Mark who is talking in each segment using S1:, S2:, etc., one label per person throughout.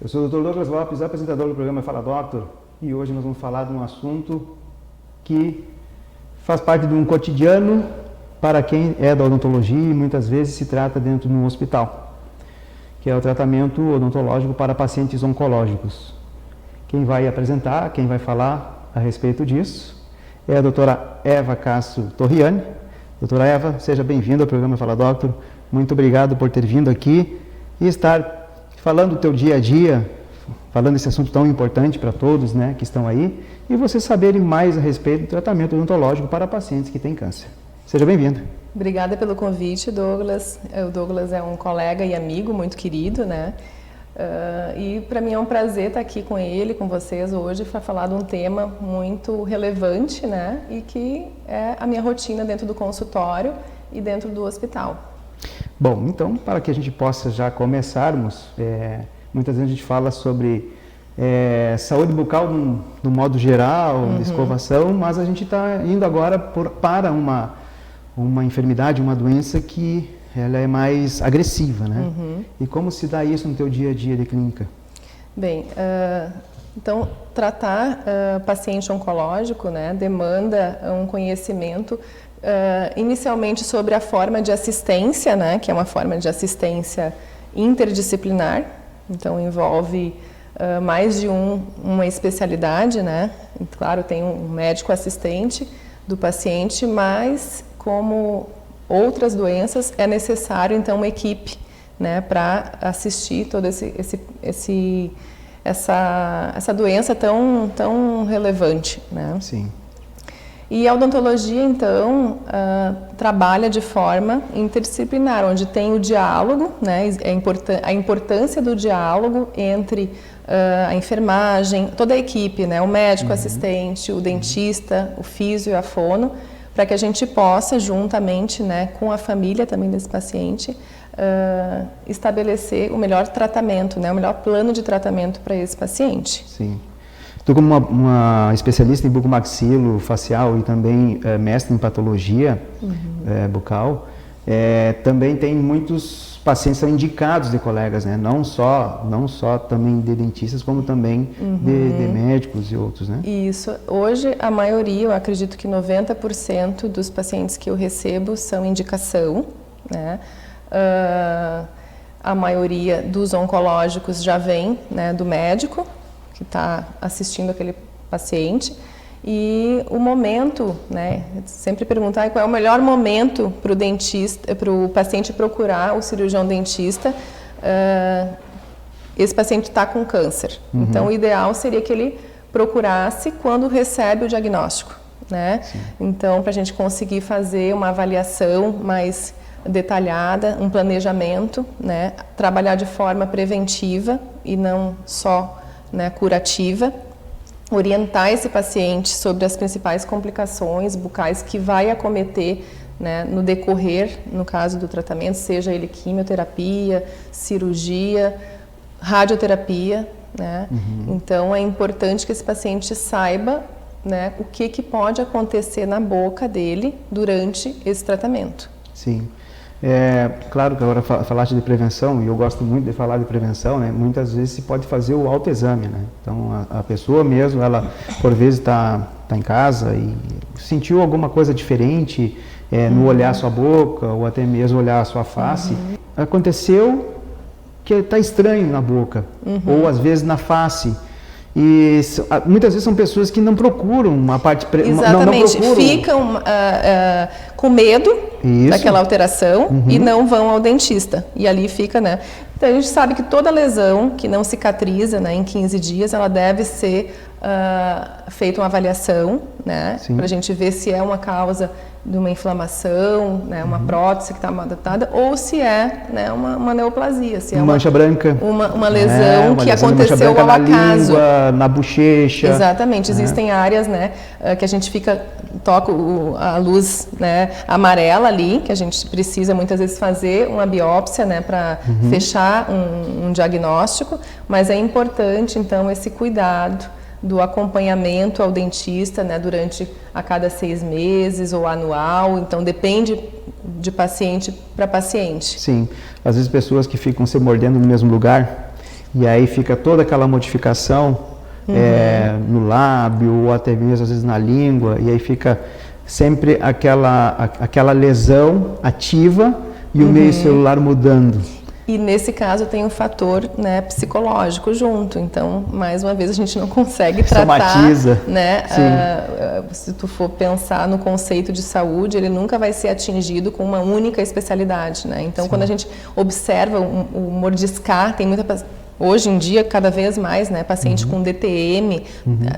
S1: Eu sou o Dr. Douglas Lopes, apresentador do programa Fala Doctor, e hoje nós vamos falar de um assunto que faz parte de um cotidiano para quem é da odontologia e muitas vezes se trata dentro de um hospital, que é o tratamento odontológico para pacientes oncológicos. Quem vai apresentar, quem vai falar a respeito disso é a doutora Eva Castro Torriani. Doutora Eva, seja bem-vinda ao programa Fala Doctor. Muito obrigado por ter vindo aqui e estar falando do teu dia a dia, falando desse assunto tão importante para todos, né, que estão aí, e vocês saberem mais a respeito do tratamento odontológico para pacientes que têm câncer. Seja bem-vindo.
S2: Obrigada pelo convite, Douglas. O Douglas é um colega e amigo muito querido, né? E para mim é um prazer estar aqui com ele, com vocês hoje, para falar de um tema muito relevante, né? E que é a minha rotina dentro do consultório e dentro do hospital.
S1: Bom, então, para que a gente possa já começarmos, muitas vezes a gente fala sobre saúde bucal no modo geral, de escovação, mas a gente está indo agora para uma enfermidade, uma doença que ela é mais agressiva, né? E como se dá isso no teu dia a dia de clínica?
S2: Bem, então, tratar paciente oncológico, né, demanda um conhecimento inicialmente sobre a forma de assistência, né, que é uma forma de assistência interdisciplinar, então envolve mais de uma especialidade, né? Claro, tem um médico assistente do paciente, mas como outras doenças é necessário então uma equipe, né, para assistir toda essa doença tão relevante, né? Sim. E a odontologia, então, trabalha de forma interdisciplinar, onde tem o diálogo, né, a importância do diálogo entre a enfermagem, toda a equipe, né, o médico assistente, o dentista, o físio e a fono, para que a gente possa, juntamente, né, com a família também desse paciente, estabelecer o melhor tratamento, né, o melhor plano de tratamento para esse paciente.
S1: Sim. Tu, como uma especialista em bucomaxilo facial e também mestre em patologia bucal, também tem muitos pacientes que são indicados de colegas, né? Não só também de dentistas, como também de médicos e outros, né?
S2: Isso. Hoje, a maioria, eu acredito que 90% dos pacientes que eu recebo são indicação, né? A maioria dos oncológicos já vem, né, do médico que está assistindo aquele paciente, e o momento, né, sempre perguntar qual é o melhor momento para o dentista, para o paciente procurar o cirurgião dentista. Esse paciente está com câncer, então o ideal seria que ele procurasse quando recebe o diagnóstico, né? Sim. Então, para a gente conseguir fazer uma avaliação mais detalhada, um planejamento, né, trabalhar de forma preventiva e não só, né, curativa, orientar esse paciente sobre as principais complicações bucais que vai acometer, né, no decorrer, no caso do tratamento, seja ele quimioterapia, cirurgia, radioterapia, né? Então é importante que esse paciente saiba, né, o que pode acontecer na boca dele durante esse tratamento.
S1: Sim. Claro que agora falaste de prevenção, e eu gosto muito de falar de prevenção, né? Muitas vezes se pode fazer o autoexame, né? Então a pessoa mesmo, ela por vezes está em casa e sentiu alguma coisa diferente no olhar a sua boca ou até mesmo olhar a sua face. Aconteceu que está estranho na boca ou às vezes na face. E muitas vezes são pessoas que não procuram uma parte...
S2: Exatamente, ficam com medo daquela alteração e não vão ao dentista. E ali fica, né? Então a gente sabe que toda lesão que não cicatriza, né, em 15 dias, ela deve ser feita uma avaliação, né? Para a gente ver se é uma causa de uma inflamação, né, uma prótese que está mal adaptada, ou se é, né, uma neoplasia, se é uma
S1: mancha branca,
S2: uma lesão que aconteceu ao acaso,
S1: língua, na bochecha.
S2: Exatamente, existem áreas, né, que a gente toca a luz, né, amarela ali, que a gente precisa muitas vezes fazer uma biópsia, né, para fechar um diagnóstico, mas é importante então esse cuidado do acompanhamento ao dentista, né, durante a cada 6 meses ou anual, então depende de paciente para paciente.
S1: Sim, às vezes pessoas que ficam se mordendo no mesmo lugar E aí fica toda aquela modificação no lábio, ou até mesmo às vezes na língua, e aí fica sempre aquela lesão ativa e o meio celular mudando.
S2: E nesse caso tem um fator, né, psicológico junto, então mais uma vez a gente não consegue tratar,
S1: somatiza,
S2: né, se tu for pensar no conceito de saúde, ele nunca vai ser atingido com uma única especialidade, né? Então quando a gente observa o mordiscar, tem muita, hoje em dia cada vez mais, né, paciente com DTM,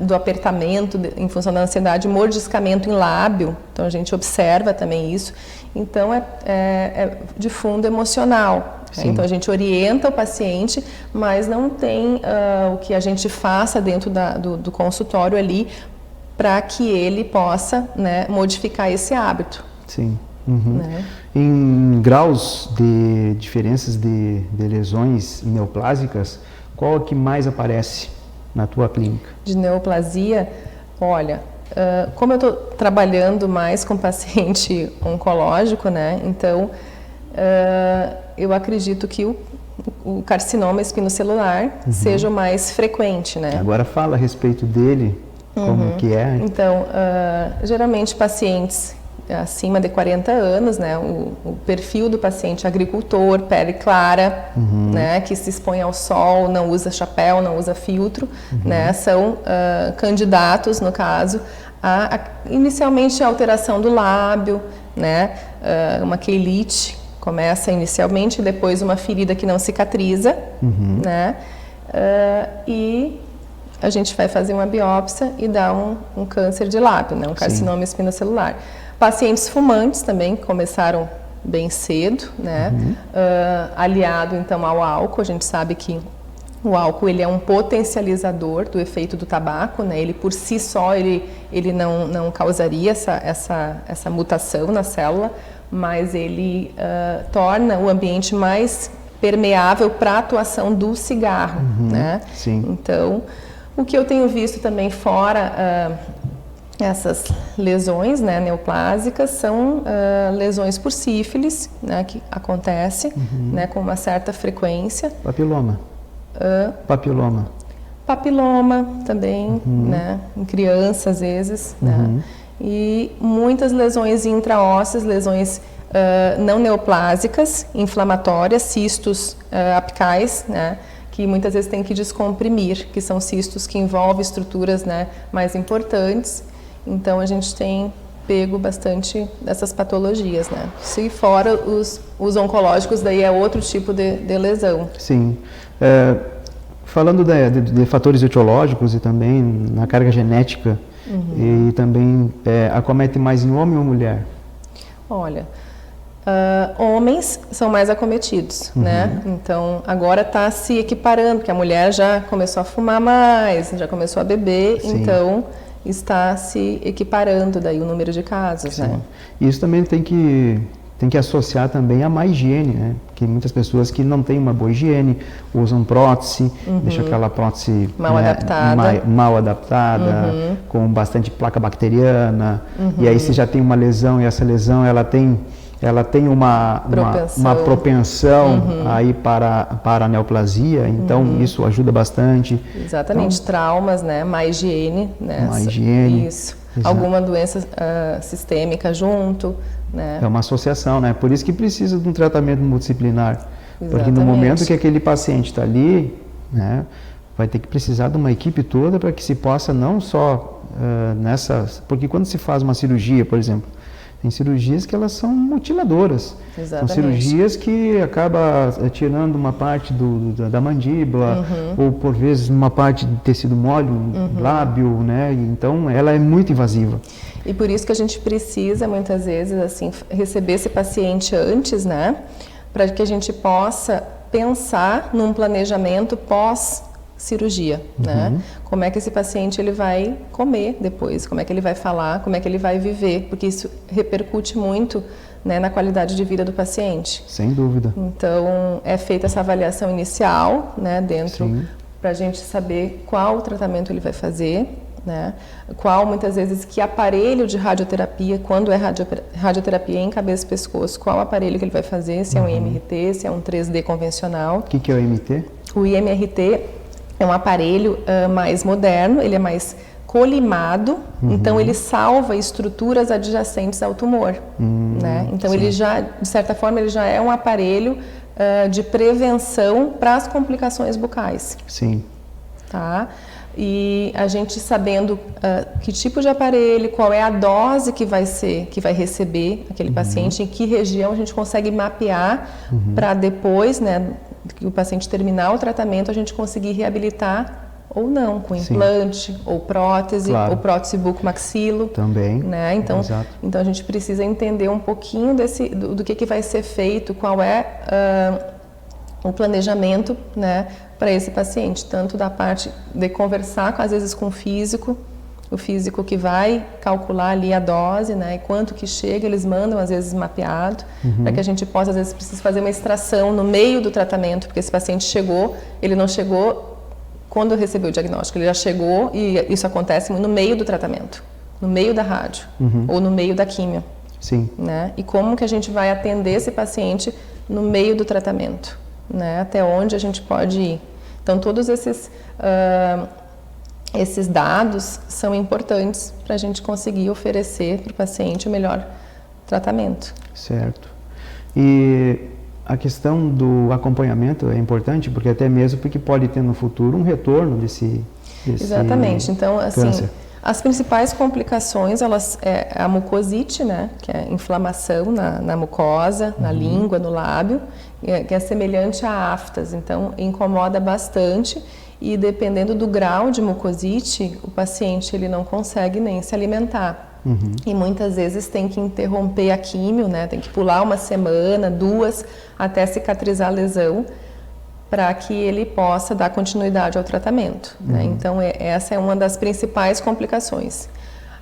S2: do apertamento em função da ansiedade, mordiscamento em lábio, então a gente observa também isso. Então é de fundo emocional.
S1: Sim.
S2: Então a gente orienta o paciente, mas não tem o que a gente faça dentro do consultório ali para que ele possa, né, modificar esse hábito.
S1: Sim.
S2: Né?
S1: Em graus de diferenças de lesões neoplásicas, qual é que mais aparece na tua clínica?
S2: De neoplasia, olha, como eu estou trabalhando mais com paciente oncológico, né? Então eu acredito que o carcinoma espinocelular seja o mais frequente, né?
S1: Agora fala a respeito dele, como que é.
S2: Então, geralmente pacientes acima de 40 anos, né? O perfil do paciente agricultor, pele clara, né? Que se expõe ao sol, não usa chapéu, não usa filtro, né? São candidatos, no caso, inicialmente a alteração do lábio, né? Uma queilite começa inicialmente, depois uma ferida que não cicatriza, né? E a gente vai fazer uma biópsia e dá um câncer de lábio, né? Um carcinoma espinocelular. Pacientes fumantes também que começaram bem cedo, né? Aliado então ao álcool, a gente sabe que o álcool ele é um potencializador do efeito do tabaco, né? Ele por si só ele não causaria essa mutação na célula, mas ele torna o ambiente mais permeável para a atuação do cigarro, né?
S1: Sim.
S2: Então, o que eu tenho visto também fora essas lesões, né, neoplásicas são lesões por sífilis, né, que acontece, né, com uma certa frequência.
S1: Papiloma.
S2: Papiloma também, né, em criança às vezes, né, e muitas lesões intraósseas, lesões não neoplásicas, inflamatórias, cistos apicais, né, que muitas vezes tem que descomprimir, que são cistos que envolvem estruturas, né, mais importantes. Então a gente tem pego bastante dessas patologias, né? Se fora os oncológicos, daí é outro tipo de lesão.
S1: Sim. Falando de fatores etiológicos e também na carga genética, e também acomete mais em homem ou mulher?
S2: Olha, homens são mais acometidos, né? Então agora está se equiparando, porque a mulher já começou a fumar mais, já começou a beber,
S1: Sim.
S2: Então está se equiparando daí o número de casos,
S1: Sim.
S2: né?
S1: Isso também tem que associar também a má higiene, né? Porque muitas pessoas que não têm uma boa higiene usam prótese, deixa aquela prótese mal adaptada, com bastante placa bacteriana, e aí você já tem uma lesão, e essa lesão ela tem uma propensão aí para a neoplasia, então isso ajuda bastante.
S2: Exatamente, então, traumas, né? Má higiene, né?
S1: Má higiene.
S2: Isso. Alguma doença sistêmica junto, né?
S1: É uma associação, né? Por isso que precisa de um tratamento multidisciplinar.
S2: Exatamente.
S1: Porque no momento que aquele paciente está ali, né, vai ter que precisar de uma equipe toda para que se possa não só porque quando se faz uma cirurgia, por exemplo, tem cirurgias que elas são mutiladoras.
S2: Exatamente.
S1: São cirurgias que acaba tirando uma parte da mandíbula, ou por vezes uma parte de tecido mole, lábio, né? Então ela é muito invasiva.
S2: E por isso que a gente precisa muitas vezes assim receber esse paciente antes, né? Para que a gente possa pensar num planejamento pós-cirurgia, né? Como é que esse paciente ele vai comer depois, como é que ele vai falar, como é que ele vai viver, porque isso repercute muito, né, na qualidade de vida do paciente.
S1: Sem dúvida.
S2: Então é feita essa avaliação inicial, né, dentro para a gente saber qual tratamento ele vai fazer, né? Qual muitas vezes que aparelho de radioterapia, quando é radioterapia em cabeça e pescoço, qual aparelho que ele vai fazer, se é um MRT, se é um 3D convencional.
S1: O que é o MT?
S2: O IMRT é um aparelho mais moderno, ele é mais colimado, então ele salva estruturas adjacentes ao tumor, né? Então ele já, de certa forma, ele já é um aparelho de prevenção para as complicações bucais.
S1: Sim.
S2: Tá? E a gente sabendo que tipo de aparelho, qual é a dose que vai receber aquele paciente, em que região a gente consegue mapear para depois, né, que o paciente terminar o tratamento, a gente conseguir reabilitar ou não, com implante, ou prótese, ou prótese bucomaxilo.
S1: Também.
S2: Né? Então a gente precisa entender um pouquinho do que vai ser feito, qual é o planejamento, né, para esse paciente, tanto da parte de conversar, às vezes, com o físico que vai calcular ali a dose, né, e quanto que chega, eles mandam, às vezes, mapeado, para que a gente possa, às vezes, precisa fazer uma extração no meio do tratamento, porque esse paciente chegou, ele não chegou quando recebeu o diagnóstico, ele já chegou, e isso acontece no meio do tratamento, no meio da rádio, ou no meio da químio.
S1: Sim.
S2: Né? E como que a gente vai atender esse paciente no meio do tratamento, né? Até onde a gente pode ir. Então, todos esses dados são importantes para a gente conseguir oferecer para o paciente o melhor tratamento.
S1: Certo. E a questão do acompanhamento é importante, porque até mesmo porque pode ter no futuro um retorno desse
S2: Exatamente. Então, assim,
S1: câncer.
S2: As principais complicações, elas é a mucosite, né, que é inflamação na mucosa, na língua, no lábio, que é semelhante a aftas, então incomoda bastante e dependendo do grau de mucosite, o paciente ele não consegue nem se alimentar. E muitas vezes tem que interromper a químio, né, tem que pular uma semana, 2, até cicatrizar a lesão, para que ele possa dar continuidade ao tratamento. Né? Então, essa é uma das principais complicações.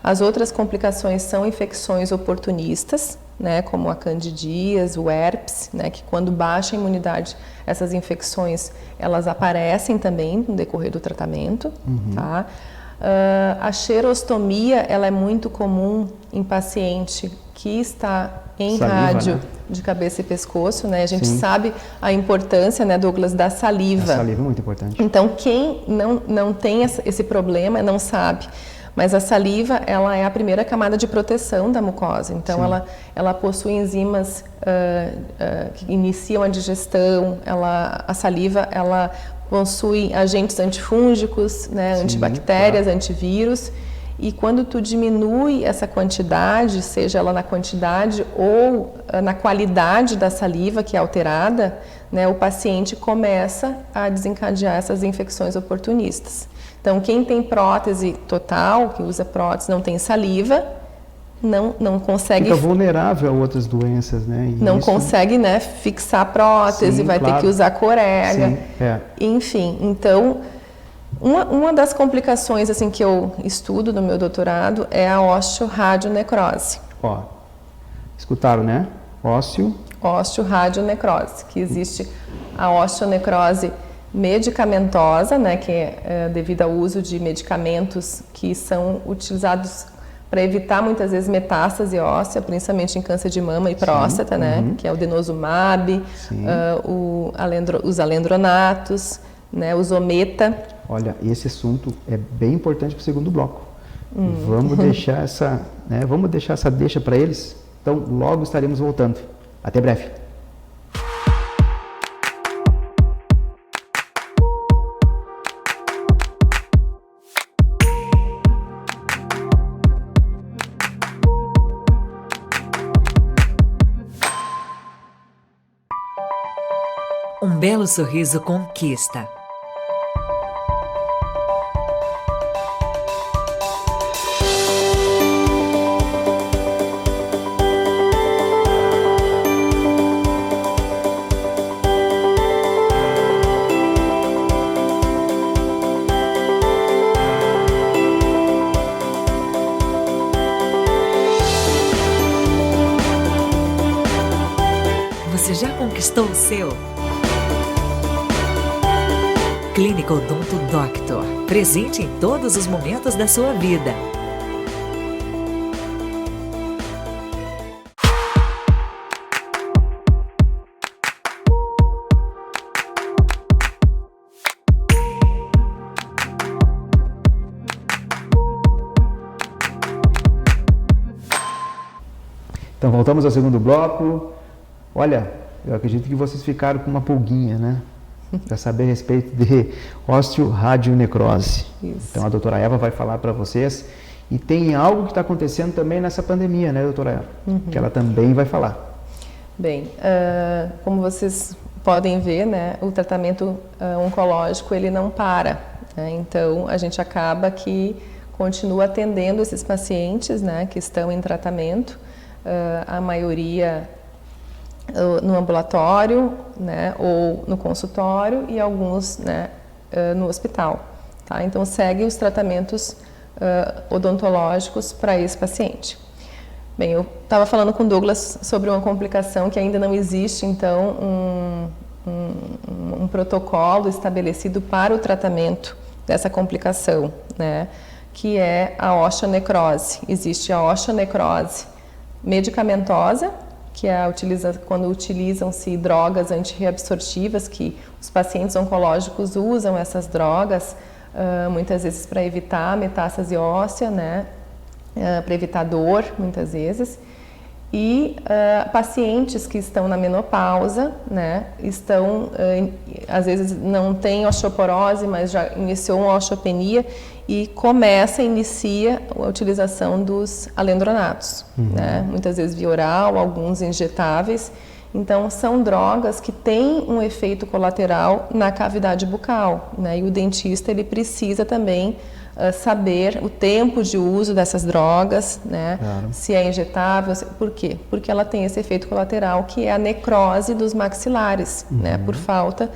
S2: As outras complicações são infecções oportunistas, né? Como a candidíase, o herpes, né? Que quando baixa a imunidade, essas infecções, elas aparecem também no decorrer do tratamento. Tá? A xerostomia, ela é muito comum em paciente que está em
S1: saliva,
S2: rádio,
S1: né?
S2: De cabeça e pescoço, né? A gente sabe a importância, né, Douglas, da saliva.
S1: A saliva é muito importante.
S2: Então, quem não tem esse problema não sabe. Mas a saliva, ela é a primeira camada de proteção da mucosa. Então, ela possui enzimas que iniciam a digestão. A saliva, ela possui agentes antifúngicos, né, antibactérias, antivírus. E quando tu diminui essa quantidade, seja ela na quantidade ou na qualidade da saliva que é alterada, né, o paciente começa a desencadear essas infecções oportunistas. Então, quem tem prótese total, que usa prótese, não tem saliva, não consegue...
S1: Fica vulnerável a outras doenças, né? E
S2: não consegue, né, fixar a prótese, vai ter que usar corega. Enfim, então... Uma das complicações assim, que eu estudo no meu doutorado é a osteoradionecrose.
S1: Ó, escutaram, né?
S2: Osteoradionecrose, que existe a osteonecrose medicamentosa, né, que é devido ao uso de medicamentos que são utilizados para evitar muitas vezes metástase óssea, principalmente em câncer de mama e próstata, né, que é o denosumab, os alendronatos, né, o Zometa.
S1: Olha, esse assunto é bem importante para o segundo bloco. Vamos deixar essa deixa para eles. Então, logo estaremos voltando. Até breve.
S3: Um belo sorriso conquista. Você já conquistou o seu? Clínica Odonto Doctor, presente em todos os momentos da sua vida.
S1: Então voltamos ao segundo bloco. Olha, eu acredito que vocês ficaram com uma pulguinha, né? Para saber a respeito de osteoradionecrose.
S2: Isso.
S1: Então a doutora Eva vai falar para vocês. E tem algo que está acontecendo também nessa pandemia, né, doutora Eva? Que ela também vai falar.
S2: Bem, como vocês podem ver, né, o tratamento oncológico ele não para, né? Então a gente acaba que continua atendendo esses pacientes, né, que estão em tratamento, a maioria no ambulatório, né, ou no consultório e alguns, né, no hospital. Tá? Então segue os tratamentos odontológicos para esse paciente. Bem, eu estava falando com o Douglas sobre uma complicação que ainda não existe, então, um protocolo estabelecido para o tratamento dessa complicação, né, que é a osteonecrose. Existe a osteonecrose medicamentosa, que é quando utilizam-se drogas antirreabsortivas, que os pacientes oncológicos usam essas drogas, muitas vezes para evitar metástase óssea, né? Para evitar dor, muitas vezes. E pacientes que estão na menopausa, né? Às vezes não tem osteoporose, mas já iniciou uma osteopenia e inicia a utilização dos alendronatos, né? Muitas vezes via oral, alguns injetáveis. Então, são drogas que têm um efeito colateral na cavidade bucal, né? E o dentista ele precisa também saber o tempo de uso dessas drogas, né? Claro. Se é injetável, por quê? Porque ela tem esse efeito colateral que é a necrose dos maxilares, né? Por falta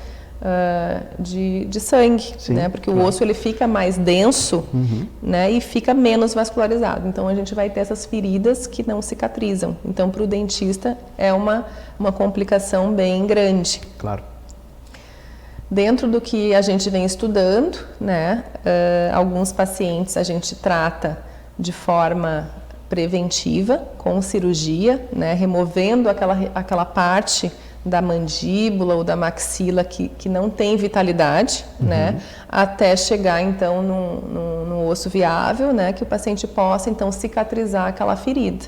S2: de sangue, sim, né? Porque claro, o osso ele fica mais denso, né? E fica menos vascularizado. Então a gente vai ter essas feridas que não cicatrizam. Então para o dentista é uma complicação bem grande.
S1: Claro.
S2: Dentro do que a gente vem estudando, né? Alguns pacientes a gente trata de forma preventiva com cirurgia, né? Removendo aquela parte da mandíbula ou da maxila que não tem vitalidade, né? Até chegar então no osso viável, né? Que o paciente possa então cicatrizar aquela ferida,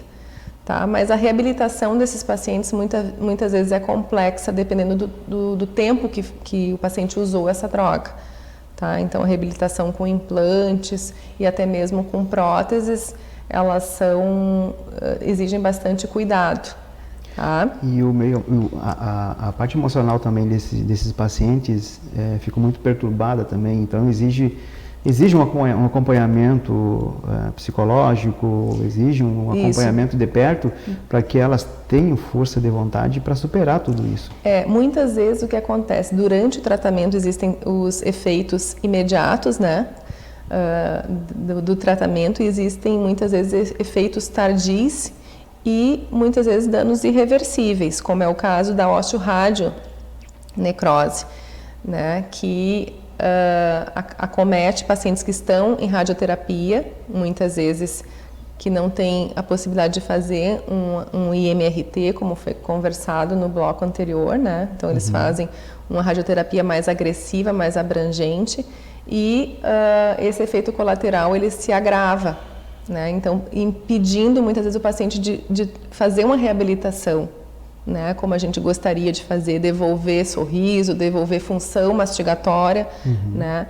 S2: tá? Mas a reabilitação desses pacientes muitas vezes é complexa dependendo do tempo que o paciente usou essa droga, tá? Então a reabilitação com implantes e até mesmo com próteses, elas exigem bastante cuidado. Tá.
S1: E a parte emocional também desses pacientes fica muito perturbada também, então exige um acompanhamento psicológico, exige um acompanhamento de perto para que elas tenham força de vontade para superar tudo isso.
S2: Muitas vezes o que acontece, durante o tratamento existem os efeitos imediatos, né? Do tratamento, existem muitas vezes efeitos tardios e muitas vezes danos irreversíveis, como é o caso da osteoradionecrose, né, que acomete pacientes que estão em radioterapia, muitas vezes que não têm a possibilidade de fazer um IMRT, como foi conversado no bloco anterior, né? Então eles fazem uma radioterapia mais agressiva, mais abrangente, e esse efeito colateral ele se agrava, né? Então, impedindo muitas vezes o paciente de fazer uma reabilitação, né? Como a gente gostaria de fazer, devolver sorriso, devolver função mastigatória, né?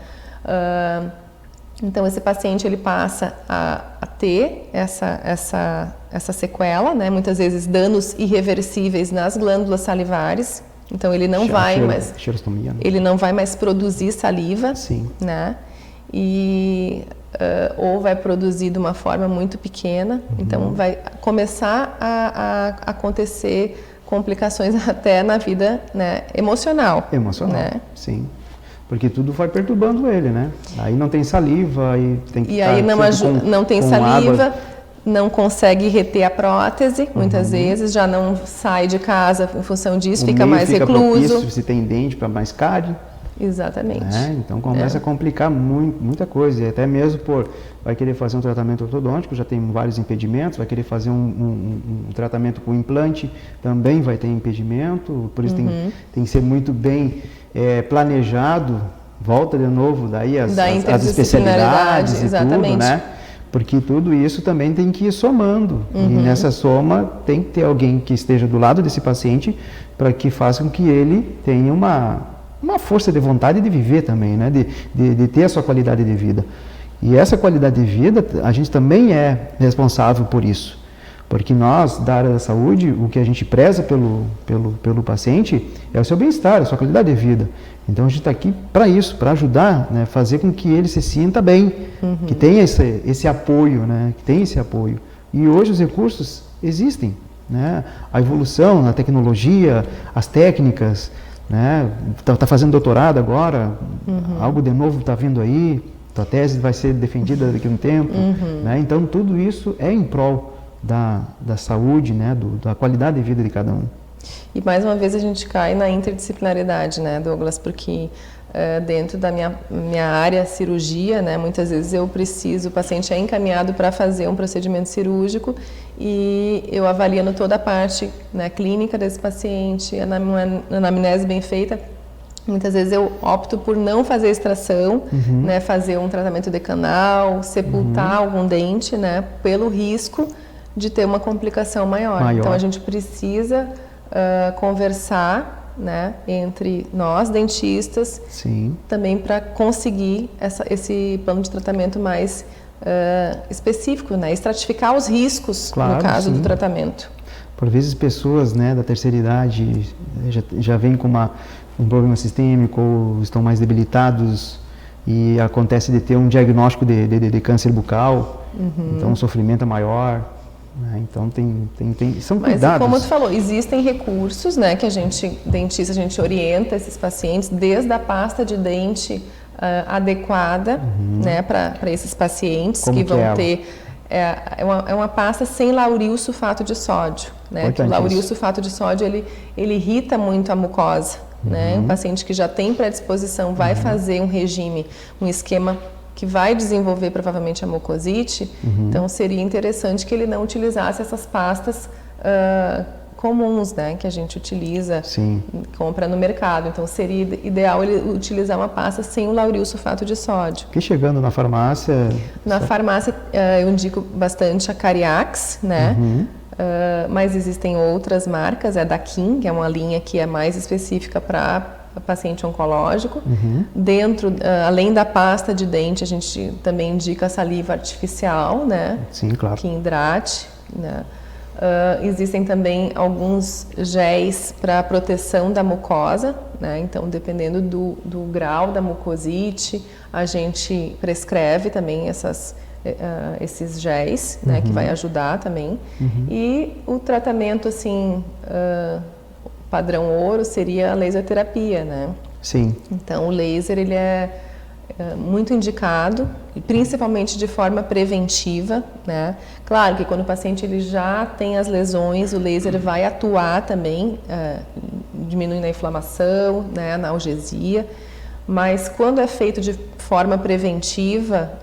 S2: Então, esse paciente ele passa a ter essa sequela, né? Muitas vezes danos irreversíveis nas glândulas salivares. Então, ele não vai mais, ele não vai mais produzir saliva, sim, né? E ou vai produzir de uma forma muito pequena, então vai começar a acontecer complicações até na vida, né, emocional.
S1: Emocional,
S2: né?
S1: Sim. Porque tudo vai perturbando ele, né? Aí não tem saliva, aí tem que
S2: não tem saliva, água. Não consegue reter a prótese, muitas vezes, já não sai de casa em função disso, fica mais recluso.
S1: Propício, se tem dente para mais cárie.
S2: Exatamente.
S1: Então começa a complicar muita coisa, e até mesmo vai querer fazer um tratamento ortodôntico, já tem vários impedimentos, vai querer fazer um tratamento com implante, também vai ter impedimento, por isso tem que ser muito bem planejado, volta de novo daí as especialidades e
S2: exatamente.
S1: tudo, né? Porque tudo isso também tem que ir somando. E nessa soma tem que ter alguém que esteja do lado desse paciente para que faça com que ele tenha uma força de vontade de viver também, né? De ter a sua qualidade de vida. E essa qualidade de vida, a gente também é responsável por isso. Porque nós, da área da saúde, o que a gente preza pelo paciente é o seu bem-estar, a sua qualidade de vida. Então a gente está aqui para isso, para ajudar, né, fazer com que ele se sinta bem, que tenha esse apoio, né, que tenha esse apoio. E hoje os recursos existem, né, a evolução, a tecnologia, as técnicas, né, tá fazendo doutorado agora, algo de novo está vindo aí, tua tese vai ser defendida daqui a um tempo, né, então tudo isso é em prol da saúde, né, da qualidade de vida de cada um.
S2: E mais uma vez a gente cai na interdisciplinaridade, né, Douglas, porque dentro da minha área cirurgia, né, muitas vezes o paciente é encaminhado para fazer um procedimento cirúrgico e eu avaliando toda a parte, né, clínica desse paciente, a anamnese bem feita, muitas vezes eu opto por não fazer extração, né, fazer um tratamento de canal, sepultar algum dente, né, pelo risco de ter uma complicação maior. Então a gente precisa conversar, né, entre nós, dentistas,
S1: Sim.
S2: também para conseguir esse plano de tratamento mais específico, né, estratificar os riscos,
S1: claro,
S2: no caso
S1: sim.
S2: do tratamento.
S1: Por vezes pessoas, né, da terceira idade já vêm com um problema sistêmico ou estão mais debilitados e acontece de ter um diagnóstico de câncer bucal, então o sofrimento é maior. Então são cuidados.
S2: Mas como tu falou, existem recursos, né, que dentista, a gente orienta esses pacientes desde a pasta de dente adequada, né, para esses pacientes
S1: como
S2: que vão
S1: é
S2: ter uma pasta sem lauril sulfato de sódio, né? Que o lauril sulfato de sódio ele irrita muito a mucosa, né? Um paciente que já tem predisposição vai fazer um regime, um esquema que vai desenvolver provavelmente a mucosite, então seria interessante que ele não utilizasse essas pastas comuns, né, que a gente utiliza,
S1: Sim.
S2: compra no mercado. Então seria ideal ele utilizar uma pasta sem o lauril sulfato de sódio.
S1: Que chegando na farmácia...
S2: Farmácia eu indico bastante a Cariax, né? Mas existem outras marcas, a da Kim, que é uma linha que é mais específica para paciente oncológico. Dentro, além da pasta de dente, a gente também indica a saliva artificial, né?
S1: Sim, claro.
S2: Kindrate, né? Existem também alguns géis para proteção da mucosa, né? Então, dependendo do grau da mucosite, a gente prescreve também esses géis, né? Que vai ajudar também. E o tratamento, assim, padrão ouro seria a laser terapia, né?
S1: Sim.
S2: Então, o laser, ele é muito indicado, principalmente de forma preventiva, né? Claro que quando o paciente ele já tem as lesões, o laser vai atuar também, diminuindo a inflamação, né, a analgesia, mas quando é feito de forma preventiva,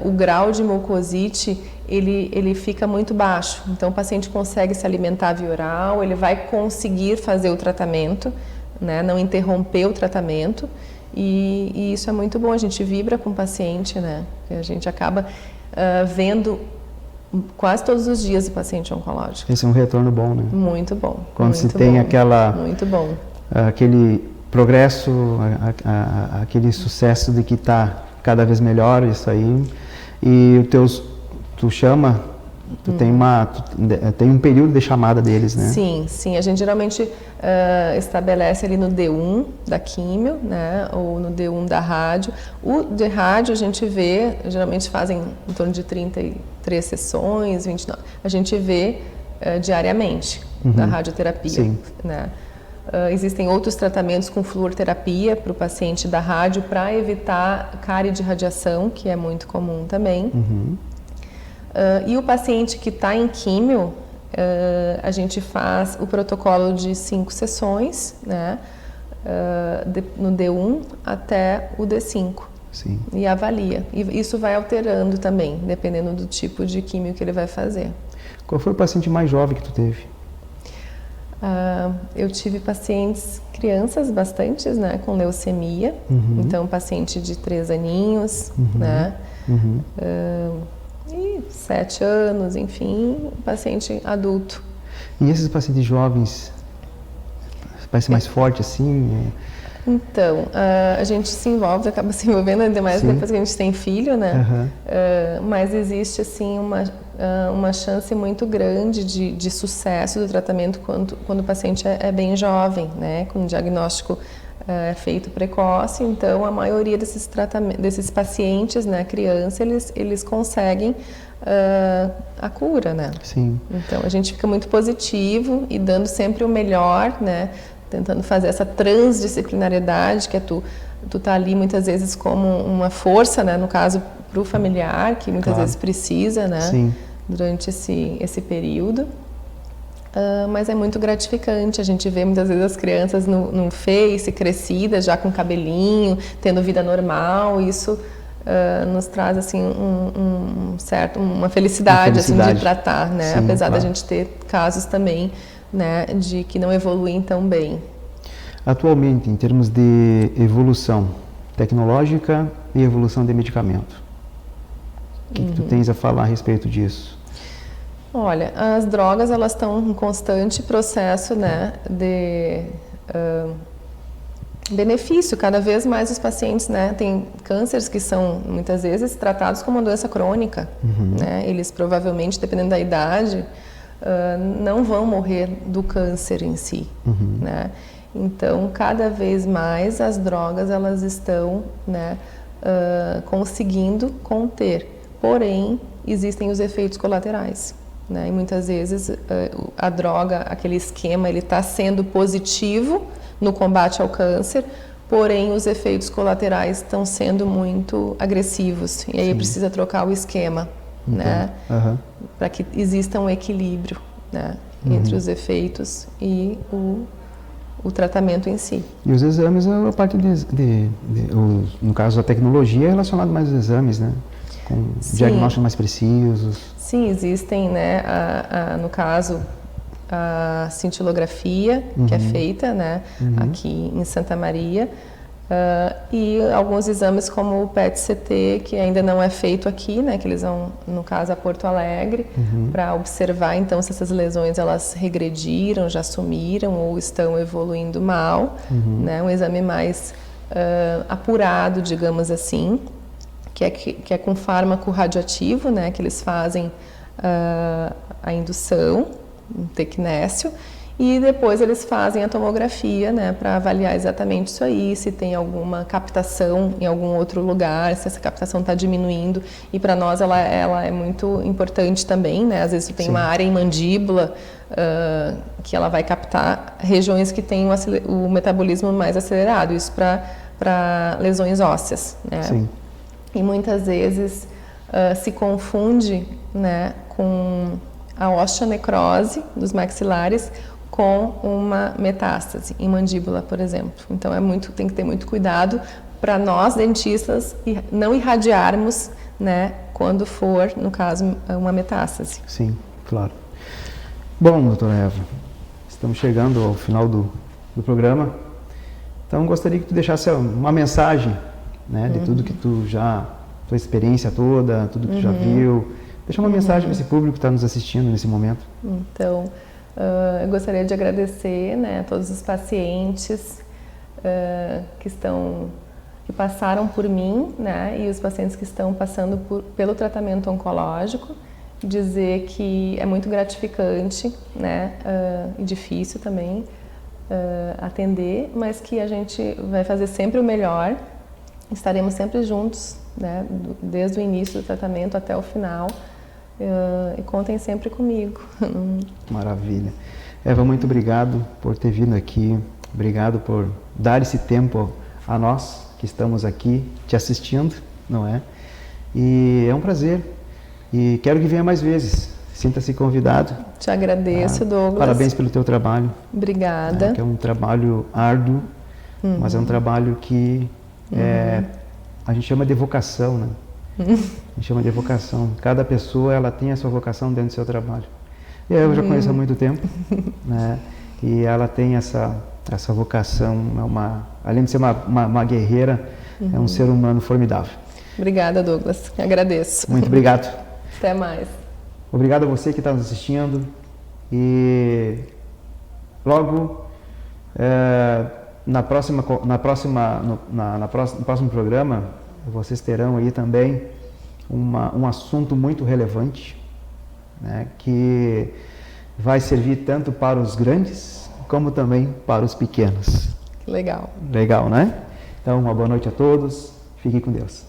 S2: o grau de mucosite ele fica muito baixo, então o paciente consegue se alimentar via oral, ele vai conseguir fazer o tratamento, né, não interromper o tratamento. E isso é muito bom, a gente vibra com o paciente, né? A gente acaba vendo quase todos os dias o paciente oncológico.
S1: Esse é um retorno bom, né?
S2: Muito bom.
S1: Quando
S2: muito
S1: se tem
S2: bom, muito bom.
S1: Aquele progresso, aquele sucesso de que está cada vez melhor isso aí. E tu chama... Tu tem um período de chamada deles, né?
S2: Sim. A gente geralmente estabelece ali no D1 da químio, né? Ou no D1 da rádio. O de rádio a gente vê, geralmente fazem em torno de 33 sessões, 29. A gente vê diariamente da radioterapia.
S1: Sim.
S2: Né? Existem outros tratamentos com fluorterapia para o paciente da rádio para evitar cárie de radiação, que é muito comum também. E o paciente que está em químio, a gente faz o protocolo de 5 sessões, né, no D1 até o D5.
S1: Sim.
S2: E avalia. E isso vai alterando também, dependendo do tipo de químio que ele vai fazer.
S1: Qual foi o paciente mais jovem que tu teve?
S2: Eu tive pacientes, crianças bastantes, né, com leucemia. Então, paciente de 3 aninhos, né? E 7 anos, enfim, paciente adulto.
S1: E esses pacientes jovens, parece mais forte assim?
S2: Então, a gente se envolve, acaba se envolvendo ainda mais depois que a gente tem filho, né? Mas existe, assim, uma chance muito grande de sucesso do tratamento quando o paciente é bem jovem, né? Com o diagnóstico feito precoce. Então, a maioria desses pacientes, né, criança, eles conseguem a cura, né?
S1: Sim.
S2: Então, a gente fica muito positivo e dando sempre o melhor, né? Tentando fazer essa transdisciplinariedade, que é tu tá ali muitas vezes como uma força, né? No caso, para o familiar, que muitas vezes precisa, né?
S1: Sim.
S2: Durante esse período. Mas é muito gratificante, a gente vê muitas vezes as crianças no Face, crescidas, já com cabelinho, tendo vida normal, isso nos traz assim uma felicidade, assim, de tratar, né?
S1: Sim,
S2: apesar da gente ter casos também, né, de que não evoluem tão bem.
S1: Atualmente, em termos de evolução tecnológica e evolução de medicamento, o que tu tens a falar a respeito disso?
S2: Olha, as drogas, elas estão em constante processo, né, de benefício. Cada vez mais os pacientes, né, têm cânceres que são muitas vezes tratados como uma doença crônica, né? Eles provavelmente, dependendo da idade, não vão morrer do câncer em si, né? Então, cada vez mais as drogas, elas estão, né, conseguindo conter. Porém, existem os efeitos colaterais, né? E muitas vezes a droga, aquele esquema, ele está sendo positivo no combate ao câncer, porém os efeitos colaterais estão sendo muito agressivos. E aí precisa trocar o esquema, né? Para que exista um equilíbrio, né, entre os efeitos e o tratamento em si.
S1: E os exames, a parte no caso a tecnologia é relacionada mais aos exames, né? Com diagnósticos mais precisos.
S2: Sim, existem, né, no caso, a cintilografia, que é feita, né, aqui em Santa Maria, e alguns exames como o PET-CT, que ainda não é feito aqui, né, que eles vão, no caso, a Porto Alegre, para observar, então, se essas lesões, elas regrediram, já sumiram ou estão evoluindo mal, né, um exame mais apurado, digamos assim, que é com fármaco radioativo, né, que eles fazem a indução, um tecnécio, e depois eles fazem a tomografia, né, para avaliar exatamente isso aí, se tem alguma captação em algum outro lugar, se essa captação está diminuindo. E para nós ela é muito importante também, né? Às vezes tu tem uma área em mandíbula que ela vai captar regiões que têm o metabolismo mais acelerado, isso para lesões ósseas, né?
S1: Sim.
S2: E muitas vezes se confunde, né, com a osteonecrose dos maxilares com uma metástase em mandíbula, por exemplo. Então tem que ter muito cuidado para nós dentistas não irradiarmos, né, quando for, no caso, uma metástase.
S1: Sim, claro. Bom, doutora Eva, estamos chegando ao final do programa. Então, gostaria que tu deixasse uma mensagem, né, de tudo que tu tua experiência toda, tudo que tu já viu. Deixa uma mensagem para esse público que está nos assistindo nesse momento.
S2: Então, eu gostaria de agradecer, né, a todos os pacientes que passaram por mim, né, e os pacientes que estão passando pelo tratamento oncológico. Dizer que é muito gratificante, né, e difícil também atender, mas que a gente vai fazer sempre o melhor. Estaremos sempre juntos, né, desde o início do tratamento até o final. E contem sempre comigo.
S1: Maravilha. Eva, muito obrigado por ter vindo aqui. Obrigado por dar esse tempo a nós que estamos aqui te assistindo, não é? E é um prazer. E quero que venha mais vezes. Sinta-se convidado.
S2: Te agradeço, Douglas.
S1: Parabéns pelo teu trabalho.
S2: Obrigada.
S1: Que é um trabalho árduo, mas é um trabalho que a gente chama de vocação, né? A gente chama de vocação. Cada pessoa, ela tem a sua vocação dentro do seu trabalho. Eu já conheço há muito tempo, né? E ela tem essa vocação, além de ser uma guerreira, é um ser humano formidável.
S2: Obrigada, Douglas. Agradeço.
S1: Muito obrigado.
S2: Até mais.
S1: Obrigado a você que está nos assistindo. E logo no próximo programa vocês terão aí também um assunto muito relevante, né, que vai servir tanto para os grandes como também para os pequenos.
S2: Legal.
S1: Legal, né? Então, uma boa noite a todos. Fiquem com Deus.